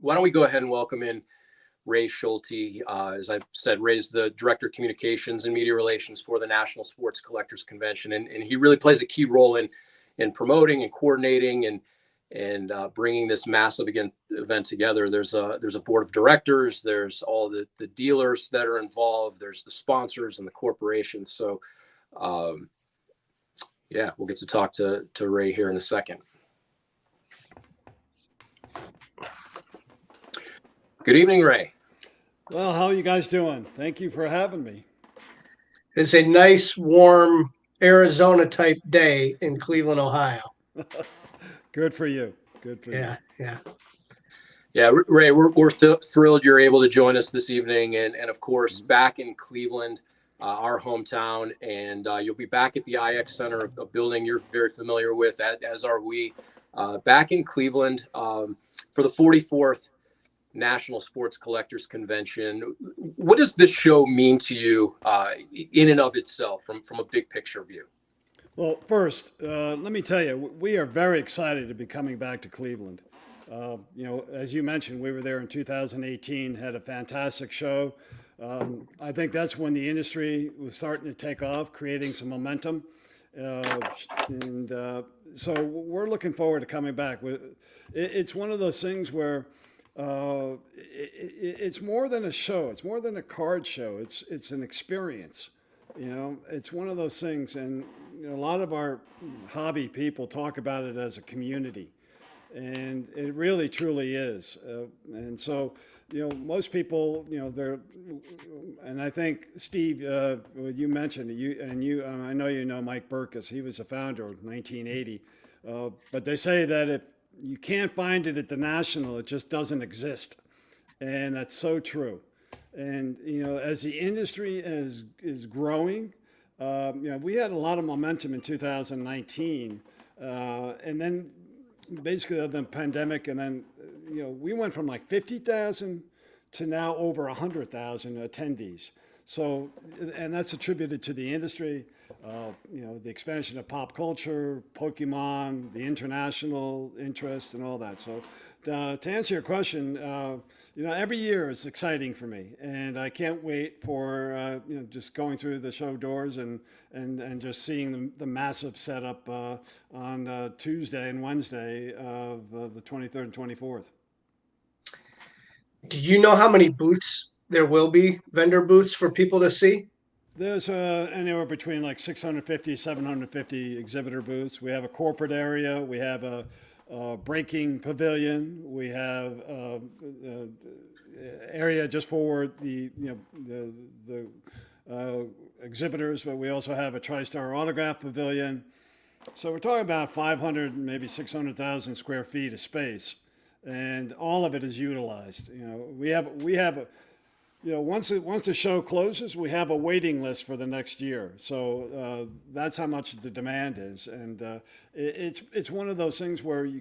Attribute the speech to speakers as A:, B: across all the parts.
A: why don't we go ahead and welcome in Ray Schulte. As I said, Ray's the Director of Communications and Media Relations for the National Sports Collectors Convention, and he really plays a key role in promoting and coordinating and bringing this massive event together. There's a board of directors. There's all the dealers that are involved. There's the sponsors and the corporations. So, yeah, we'll get to talk to Ray here in a second. Good evening, Ray.
B: Well, how are you guys doing? Thank you for having me.
C: It's a nice, warm Arizona type day in Cleveland, Ohio.
B: Good for you. Good for you.
A: Yeah, Ray, we're thrilled you're able to join us this evening, and of course back in Cleveland, our hometown, and you'll be back at the IX Center, a building you're very familiar with, as are we, back in Cleveland for the 44th National Sports Collectors Convention. What does this show mean to you in and of itself from a big picture view?
B: Well, first, let me tell you, we are very excited to be coming back to Cleveland. As you mentioned, we were there in 2018, had a fantastic show. I think that's when the industry was starting to take off, creating some momentum. So we're looking forward to coming back. It's one of those things where it's more than a show. It's more than a card show. It's an experience. It's one of those things, and a lot of our hobby people talk about it as a community, and it really truly is. And so, most people, and I think Steve, you mentioned I know you know Mike Burkus. He was the founder of 1980, but they say that if you can't find it at the National, it just doesn't exist, and that's so true. And as the industry is growing, we had a lot of momentum in 2019, and then basically the pandemic, and then we went from like 50,000 to now over 100,000 attendees. So, and that's attributed to the industry, the expansion of pop culture, Pokemon, the international interest, and all that. So, to answer your question, every year is exciting for me, and I can't wait for just going through the show doors and just seeing the massive setup on Tuesday and Wednesday of the 23rd and 24th.
C: Do you know how many booths there will be, vendor booths for people to see?
B: There's anywhere between like 650, 750 exhibitor booths. We have a corporate area. We have a breaking pavilion. We have area just for the exhibitors, but we also have a TriStar autograph pavilion. So we're talking about 500, maybe 600,000 square feet of space, and all of it is utilized. We have once the show closes, we have a waiting list for the next year. So that's how much the demand is, and it's one of those things where you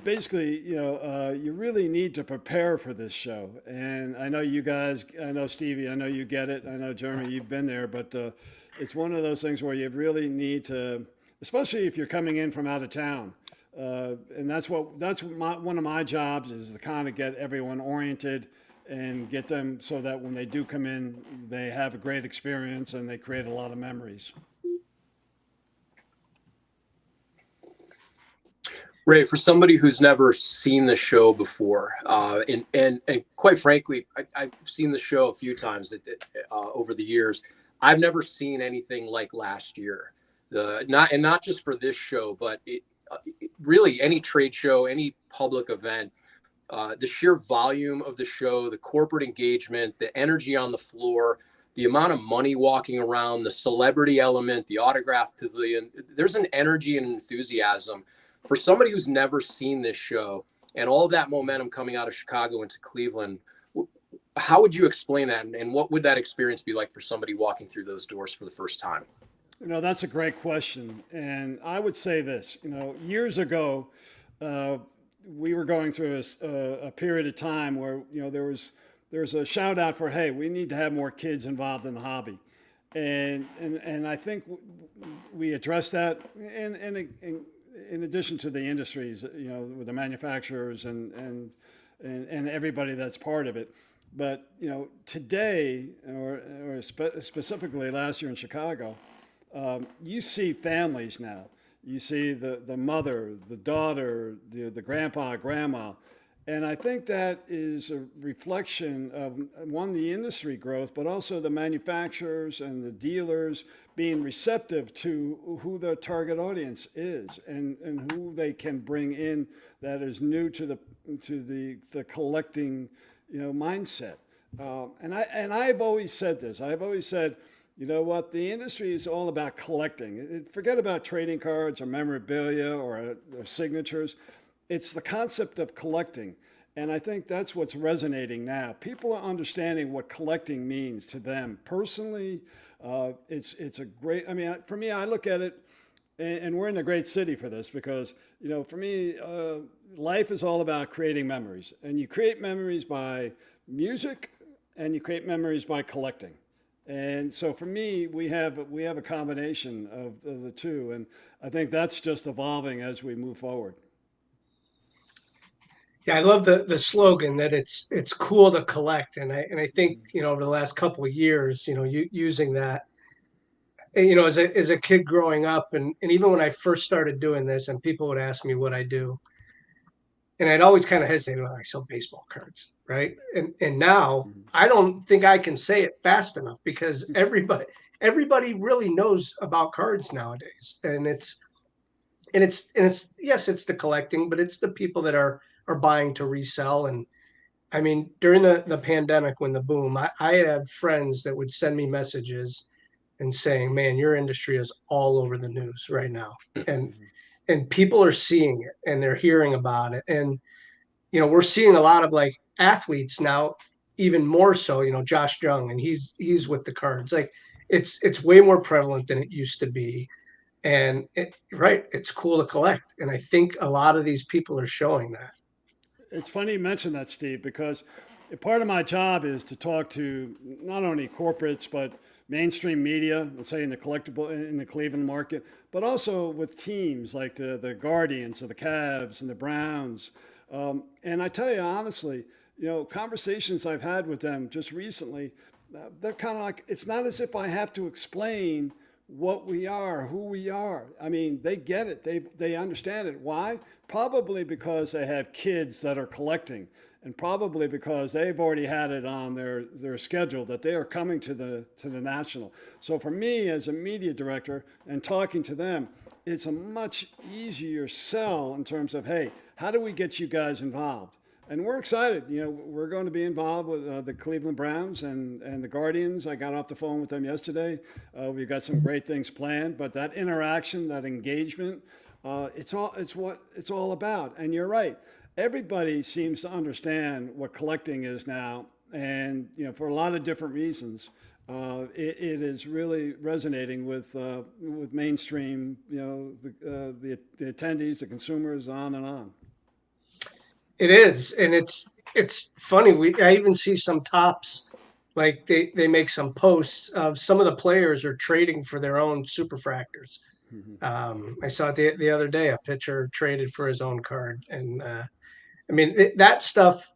B: basically you really need to prepare for this show. And I know you guys, I know Stevie, I know you get it, I know Jeremy, you've been there, but it's one of those things where you really need to, especially if you're coming in from out of town. And that's one of my jobs is to kind of get everyone oriented and get them so that when they do come in, they have a great experience and they create a lot of memories.
A: Ray, for somebody who's never seen the show before, and quite frankly, I've seen the show a few times over the years. I've never seen anything like last year. Not just for this show, but really any trade show, any public event. The sheer volume of the show, the corporate engagement, the energy on the floor, the amount of money walking around, the celebrity element, the autograph pavilion. There's an energy and enthusiasm for somebody who's never seen this show, and all of that momentum coming out of Chicago into Cleveland. How would you explain that, and what would that experience be like for somebody walking through those doors for the first time?
B: That's a great question. And I would say this, years ago, we were going through a period of time where, there was a shout out for, hey, we need to have more kids involved in the hobby. And I think we addressed that, and in addition to the industries, with the manufacturers and everybody that's part of it. But today, specifically last year in Chicago, you see families now. You see the mother, the daughter, the grandpa, grandma. And I think that is a reflection of, one, the industry growth, but also the manufacturers and the dealers being receptive to who their target audience is, and who they can bring in that is new to the collecting mindset. And I've always said this. I've always said, you know what? The industry is all about collecting. Forget about trading cards or memorabilia or signatures. It's the concept of collecting. And I think that's what's resonating now. People are understanding what collecting means to them personally. It's a great, I mean, for me, I look at it, and we're in a great city for this because, for me, life is all about creating memories. And you create memories by music, and you create memories by collecting. And so for me, we have a combination of the two. And I think that's just evolving as we move forward.
C: Yeah, I love the slogan that it's cool to collect, and I think over the last couple of years, using that, as a kid growing up, and even when I first started doing this, and people would ask me what I do, and I'd always kind of hesitate. Well, I sell baseball cards, right? And now I don't think I can say it fast enough because everybody really knows about cards nowadays, and it's yes, it's the collecting, but it's the people that are buying to resell. And I mean, during the pandemic, when the boom, I had friends that would send me messages and saying, man, your industry is all over the news right now. and and people are seeing it and they're hearing about it. And we're seeing a lot of like athletes now, even more so, Josh Jung, and he's with the cards. Like it's way more prevalent than it used to be. And right, it's cool to collect. And I think a lot of these people are showing that.
B: It's funny you mention that, Steve, because part of my job is to talk to not only corporates but mainstream media, let's say in the Cleveland market, but also with teams like the Guardians, or the Cavs, and the Browns. And I tell you honestly, conversations I've had with them just recently, they're kind of like, it's not as if I have to explain what we are, who we are. I mean, they get it. They understand it. Why? Probably because they have kids that are collecting, and probably because they've already had it on their schedule that they are coming to the national. So for me as a media director and talking to them, it's a much easier sell in terms of, hey, how do we get you guys involved? And we're excited. We're going to be involved with the Cleveland Browns and the Guardians. I got off the phone with them yesterday. We've got some great things planned, but that interaction, that engagement, it's what it's all about. And you're right. Everybody seems to understand what collecting is now, and for a lot of different reasons. It is really resonating with mainstream, the attendees, the consumers, on and on.
C: It is, and it's funny. I even see some tops, like they make some posts of some of the players are trading for their own superfractors. I saw it the other day. A pitcher traded for his own card, and I mean that stuff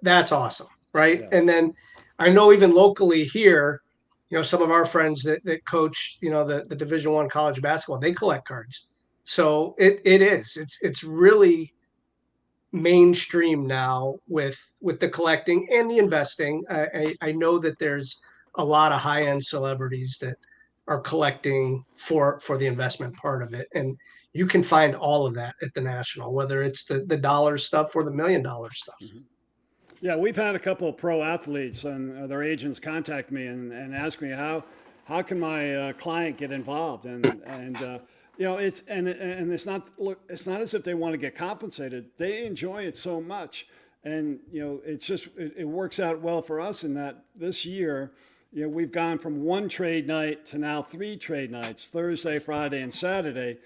C: that's awesome, right?
B: Yeah.
C: And then I know even locally here, some of our friends that coach, the Division I college basketball, they collect cards. So it's really mainstream now with the collecting and the investing. I know that there's a lot of high end celebrities that are collecting for the investment part of it, and you can find all of that at the National, whether it's the dollar stuff or the $1 million stuff.
B: Yeah, we've had a couple of pro athletes and their agents contact me and ask me how can my client get involved, and it's not as if they want to get compensated. They enjoy it so much, and it works out well for us in that this year, we've gone from one trade night to now 3 trade nights: Thursday, Friday, and Saturday,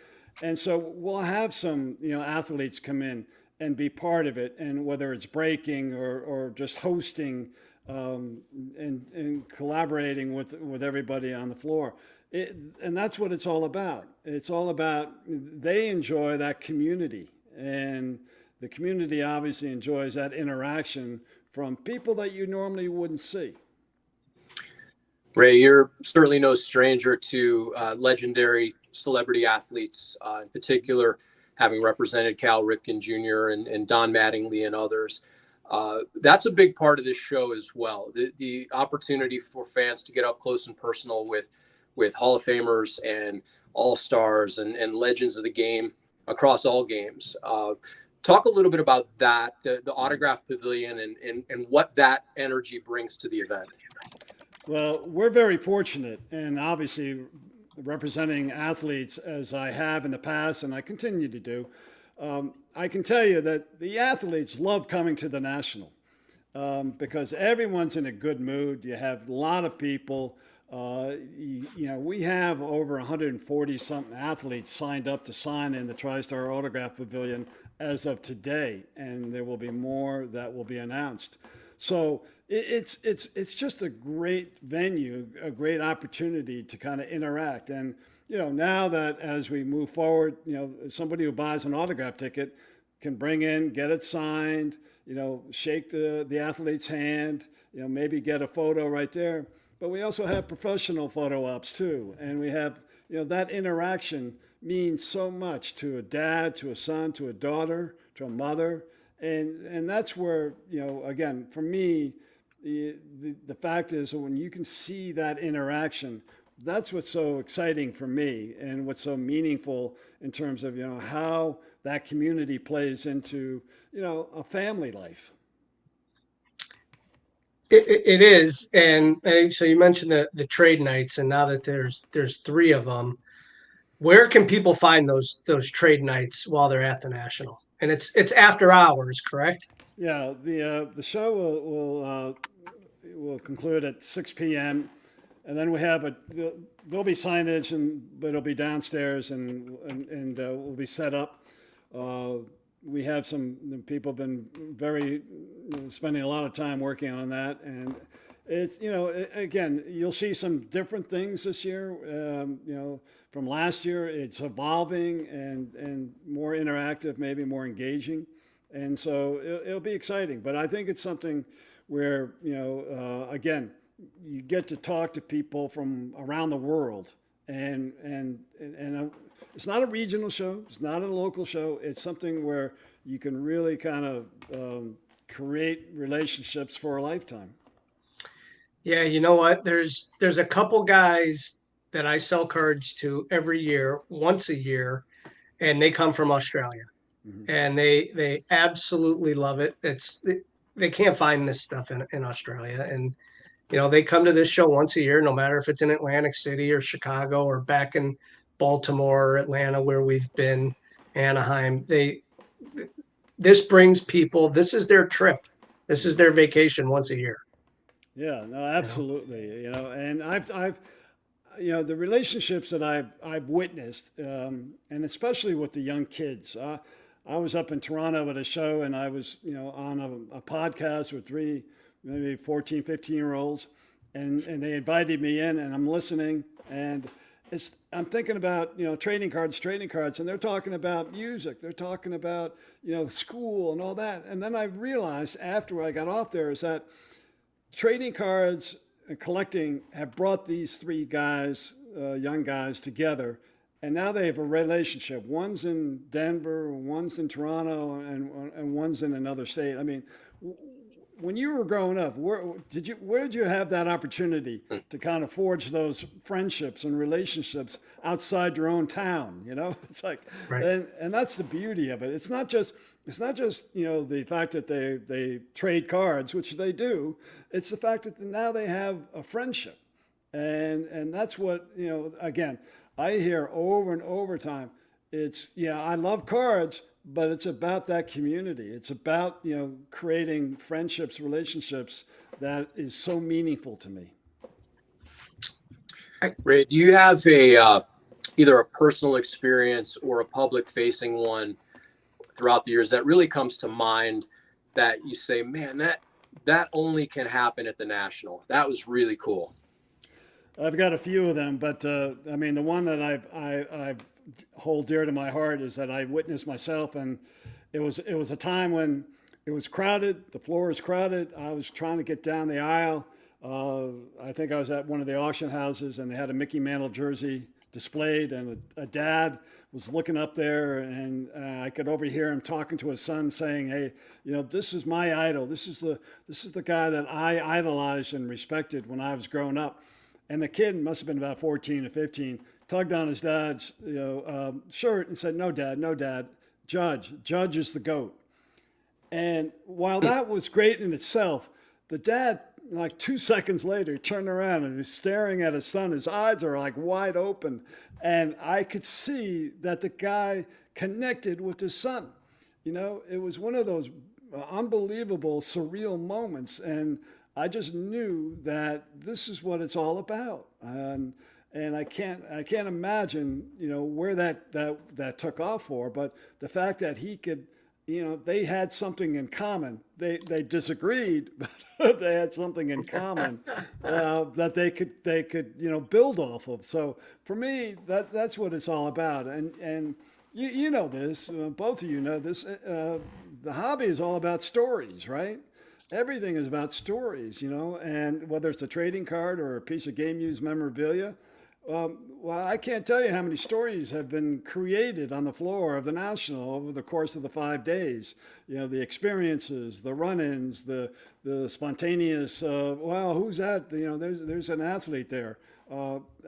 B: and so we'll have some athletes come in and be part of it, and whether it's breaking or just hosting, and collaborating with everybody on the floor. And that's what it's all about. It's all about they enjoy that community, and the community obviously enjoys that interaction from people that you normally wouldn't see.
A: Ray, you're certainly no stranger to legendary celebrity athletes, in particular, having represented Cal Ripken Jr. and Don Mattingly and others. That's a big part of this show as well. The opportunity for fans to get up close and personal with Hall of Famers and all stars and legends of the game across all games. Talk a little bit about that, the autograph pavilion, and what that energy brings to the event.
B: Well, we're very fortunate, and obviously representing athletes as I have in the past, and I continue to do. I can tell you that the athletes love coming to the National because everyone's in a good mood. You have a lot of people. We have over 140 something athletes signed up to sign in the TriStar Autograph Pavilion as of today, and there will be more that will be announced. So it's just a great venue, a great opportunity to kind of interact. And now that as we move forward, somebody who buys an autograph ticket can bring in, get it signed, shake the athlete's hand, maybe get a photo right there. But we also have professional photo ops too, and we have that interaction means so much to a dad, to a son, to a daughter, to a mother. And that's where, again, for me, the fact is when you can see that interaction, that's what's so exciting for me and what's so meaningful in terms of, how that community plays into, a family life.
C: It is, and so you mentioned the trade nights, and now that there's three of them, where can people find those trade nights while they're at the National? And it's after hours, correct?
B: Yeah, the show will conclude at 6 p.m. and then we have there'll be signage but it'll be downstairs and will be set up. We have some people been very spending a lot of time working on that, and it's again you'll see some different things this year. From last year, it's evolving and more interactive, maybe more engaging, and so it'll be exciting. But I think it's something where again you get to talk to people from around the world, and it's not a regional show. It's not a local show. It's something where you can really kind of create relationships for a lifetime.
C: Yeah, you know what? There's a couple guys that I sell cards to every year, once a year, and they come from Australia,
B: Mm-hmm.
C: and they absolutely love it. They can't find this stuff in Australia, and they come to this show once a year, no matter if it's in Atlantic City or Chicago or back in Baltimore or Atlanta where we've been, Anaheim. This brings people. This is their trip. This is their vacation once a year.
B: Yeah, no,
C: You know.
B: absolutely. And I've the relationships that I've witnessed, and especially with the young kids. I was up in Toronto at a show, and I was on a podcast with three, maybe 14, 15-year-olds, and they invited me in, and I'm listening, and I'm thinking about trading cards, and they're talking about music, they're talking about school and all that, and then I realized after I got off there is that trading cards and collecting have brought these three guys, young guys, together, and now they have a relationship. One's in Denver, one's in Toronto, and one's in another state. I mean, when you were growing up, where did you have that opportunity to kind of forge those friendships and relationships outside your own town? It's like,
C: Right.
B: and that's the beauty of it. It's not just the fact that they trade cards, which they do. It's the fact that now they have a friendship, and that's what again I hear over and over time. It's I love cards, but it's about that community. It's about creating friendships, relationships that is so meaningful to me.
A: Ray, do you have a either a personal experience or a public facing one throughout the years that really comes to mind that you say, man, that only can happen at the National? That was really cool.
B: I've got a few of them, but I mean, the one that I hold dear to my heart is that I witnessed myself, and it was a time when it was crowded. The floor was crowded. I was trying to get down the aisle. I think I was at one of the auction houses, and they had a Mickey Mantle jersey displayed, and a dad was looking up there, and I could overhear him talking to his son, saying, "Hey, this is my idol. This is the guy that I idolized and respected when I was growing up." And the kid must have been about 14 or 15, tugged on his dad's shirt and said, "No, Dad, no, Dad. Judge is the GOAT." And while that was great in itself, the dad, like 2 seconds later, turned around and was staring at his son. His eyes are like wide open. And I could see that the guy connected with his son. It was one of those unbelievable, surreal moments. And I just knew that this is what it's all about. And I can't imagine, where that took off for. But the fact that he could, they had something in common. They disagreed, but they had something in common that they could build off of. So for me, that's what it's all about. And you know this, both of you know this. The hobby is all about stories, right? Everything is about stories, and whether it's a trading card or a piece of game used memorabilia. Well, I can't tell you how many stories have been created on the floor of the National over the course of the 5 days. The experiences, the run-ins, the spontaneous. Well, who's that? There's an athlete there.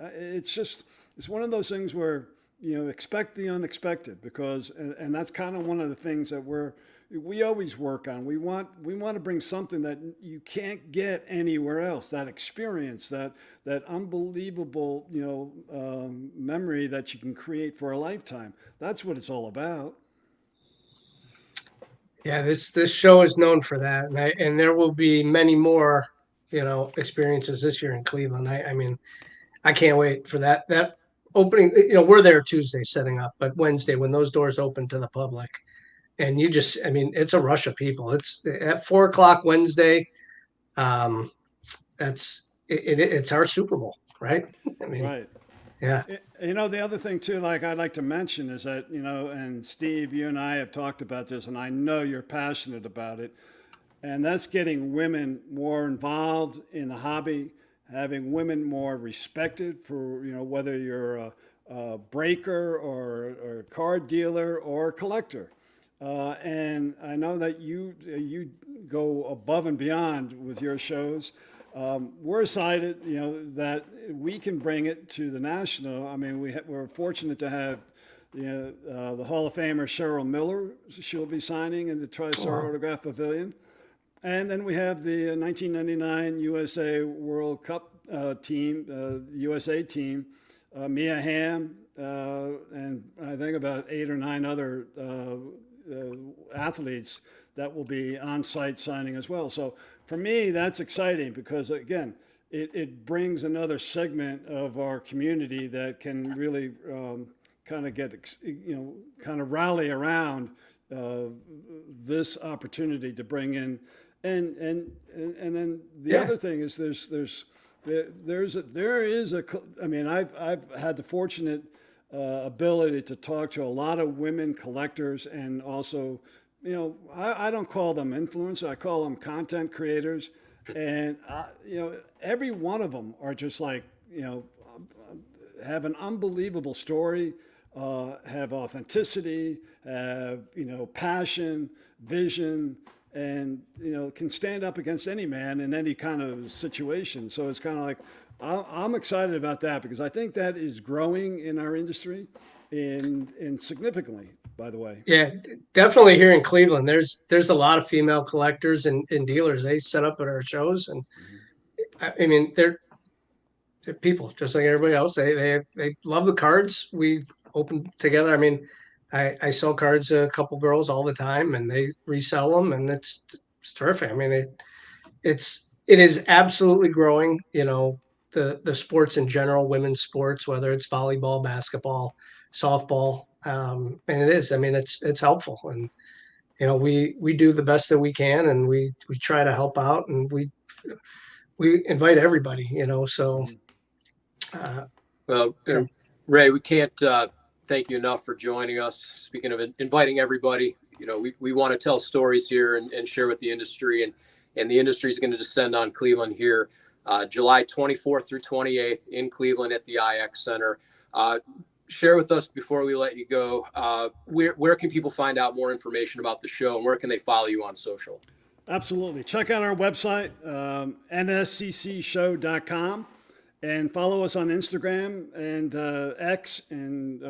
B: It's one of those things where expect the unexpected, because and that's kind of one of the things that we always work on. We want to bring something that you can't get anywhere else. That experience, that unbelievable memory that you can create for a lifetime. That's what it's all about.
C: Yeah, this show is known for that, and there will be many more, experiences this year in Cleveland. I mean, I can't wait for that opening. We're there Tuesday setting up, but Wednesday when those doors open to the public, and I mean, it's a rush of people. It's at 4 o'clock Wednesday. Um, it's our Super Bowl, right? I mean,
B: Right.
C: yeah,
B: The other thing too, like I'd like to mention is that, and Steve, you and I have talked about this, and I know you're passionate about it, and that's getting women more involved in the hobby, having women more respected for, whether you're a breaker or a card dealer or a collector. And I know that you go above and beyond with your shows. We're excited, that we can bring it to the national. I mean, we're fortunate to have the Hall of Famer Cheryl Miller. She'll be signing in the TriStar
C: wow.
B: Autograph Pavilion. And then we have the 1999 USA World Cup USA team, Mia Hamm, and I think about 8 or 9 other athletes that will be on site signing as well. So for me, that's exciting because, again, it brings another segment of our community that can really kind of kind of rally around uh, this opportunity to bring in. And then the
C: Yeah,
B: other thing is there is a, I mean, I've had the fortunate ability to talk to a lot of women collectors, and also, I don't call them influencers, I call them content creators. And, every one of them are just like, have an unbelievable story, have authenticity, have, passion, vision, and, can stand up against any man in any kind of situation. So it's kind of like, I'm excited about that because I think that is growing in our industry in significantly, by the way.
C: yeah, definitely here in Cleveland. There's a lot of female collectors and dealers. They set up at our shows, and I mean, they're people just like everybody else. They love the cards we open together. I mean, I sell cards to a couple girls all the time, and they resell them, and it's terrific. I mean, it is absolutely growing. The sports in general, women's sports, whether it's volleyball, basketball, softball, and it is. I mean, it's helpful, and we do the best that we can, and we try to help out, and we invite everybody. So
B: Mhm.
A: Well,
C: Yeah.
A: Ray, we can't thank you enough for joining us. Speaking of inviting everybody, we want to tell stories here and share with the industry, and the industry is going to descend on Cleveland here, July 24th through 28th in Cleveland at the IX Center. Share with us before we let you go. Where can people find out more information about the show, and where can they follow you on social?
B: Absolutely. Check out our website, nsccshow.com, and follow us on Instagram and X. And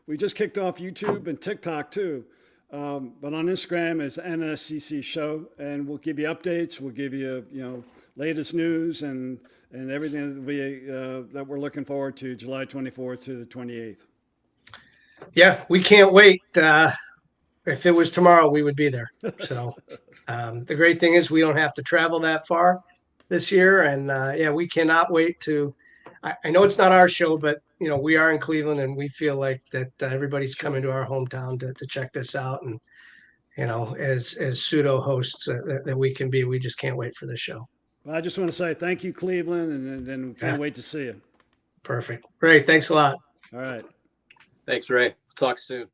B: we just kicked off YouTube and TikTok too. But on Instagram is NSCC Show, and we'll give you updates. We'll give you latest news and everything that we're looking forward to July 24th to the 28th.
C: Yeah, we can't wait. If it was tomorrow, we would be there. So the great thing is we don't have to travel that far this year, and yeah, we cannot wait to. I know it's not our show, but we are in Cleveland, and we feel like that everybody's coming to our hometown to check this out, and as pseudo hosts that we can be, we just can't wait for this show.
B: Well, I just want to say thank you, Cleveland, and we can't
C: Yeah.
B: wait to see you.
C: Perfect. Great. Thanks a lot.
B: All right.
A: Thanks, Ray. Talk soon.